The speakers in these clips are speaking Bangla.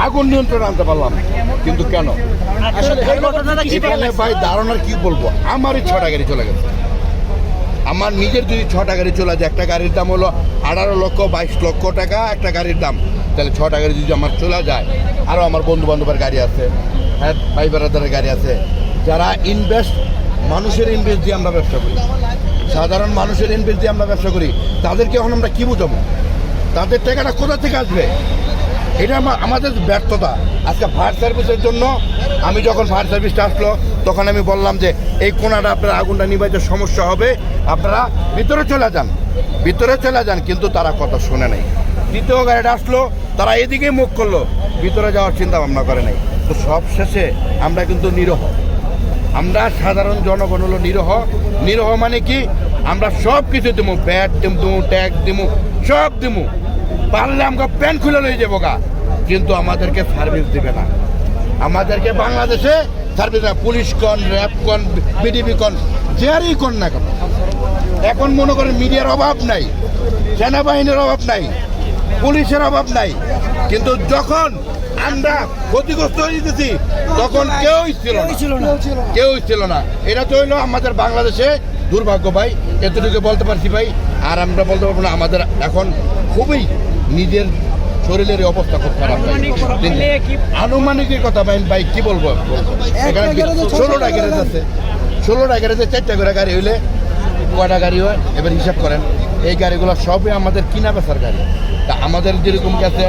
আগুন নিয়ন্ত্রণে আনতে পারলাম, কিন্তু কেন? আসলে এই ঘটনাটা কি এখানে ভাই ধারণার কি বলবো, আমারই 6টা গাড়ি চলে গেছে। আমার নিজের যদি 6টা গাড়ি চলে যায়, একটা গাড়ির দাম হলো 18 লক্ষ 22 লক্ষ টাকা একটা গাড়ির দাম, তাহলে 6টা গাড়ি যদি আমার চলে যায়, আরও আমার বন্ধু বান্ধবের গাড়ি আছে, হ্যাঁ ভাই বেড়াদারের গাড়ি আছে, যারা ইনভেস্ট, মানুষের ইনভেস্ট দিয়ে আমরা ব্যবসা করি, সাধারণ মানুষের ইনভেস্ট দিয়ে আমরা ব্যবসা করি, তাদেরকে এখন আমরা কী বুঝাবো? তাদের টাকাটা কোথা থেকে আসবে? এটা আমাদের ব্যর্থতা। আজকে ফায়ার সার্ভিসের জন্য আমি যখন ফায়ার সার্ভিসটা আসলো, তখন আমি বললাম যে এই কোনাটা আপনারা আগুনটা নিভাইতে সমস্যা হবে, আপনারা ভিতরে চলে যান, কিন্তু তারা কথা শুনে নাই। দ্বিতীয় গাড়িটা আসলো, তারা এদিকে মুখ করলো, ভিতরে যাওয়ার চিন্তা ভাবনা করে নাই। তো সব শেষে আমরা কিন্তু নিরহ, আমরা সাধারণ জনগণ হলো নিরহ মানে কি, আমরা সব কিছু দেবো, ব্যাট দেবো, ট্যাক্স দেবো, সব দেবো, পারলে আমরা প্যান্ট খুলে লয়ে যাবো গা, কিন্তু আমাদেরকে সার্ভিস দিবে না। আমাদেরকে বাংলাদেশে সার্ভিস না, পুলিশ কন, র্যাব কন, বিডিবি কন, যারই কন না কেন। এখন মনে করেন মিডিয়ার অভাব নাই, সেনাবাহিনীর অভাব নাই, পুলিশের অভাব নাই, কিন্তু যখন আমরা ক্ষতিগ্রস্ত হয়ে যেতেছি তখন কেউই ছিল না। এটা তো হইলো আমাদের বাংলাদেশে দুর্ভাগ্য ভাই, এতটুকু বলতে পারছি ভাই। আর আমরা বলতে পারবো না, আমাদের এখন খুবই নিজের শরীরের অবস্থা খুব খারাপ। আনুমানিকের কথা ভাই কি বলবো, এখানে 16টা গ্যারেজ আছে, 16টা গ্যারেজে 4টা করে গাড়ি হইলে কয়টা গাড়ি হয় এবার হিসাব করেন। এই গাড়িগুলো সবই আমাদের কিনা বেচার গাড়ি। তা আমাদের যেরকম গেছে,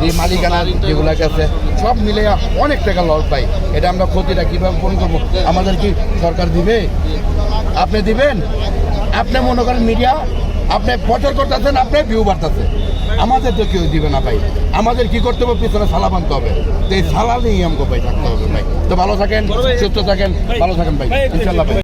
যে মালিকানা যেগুলো গেছে, সব মিলে অনেক টাকা লস পাই। এটা আমরা ক্ষতিটা কীভাবে পূরণ করবো? আমাদের কি সরকার দিবে? আপনি দিবেন? আপনি মনে করেন মিডিয়া, আপনি প্রচার করতেছেন, আপনি ভিউ বাড়তেছে, আমাদের তো কেউ দিবে না ভাই। আমাদের কি করতে হবে? পিছনে সালা বানতে হবে। তো এই সালা নিয়েই আমাকে ভাই থাকতে হবে ভাই। তো ভালো থাকেন, সুস্থ থাকেন, ভালো থাকেন ভাই, ইনশাল্লাহ ভাই।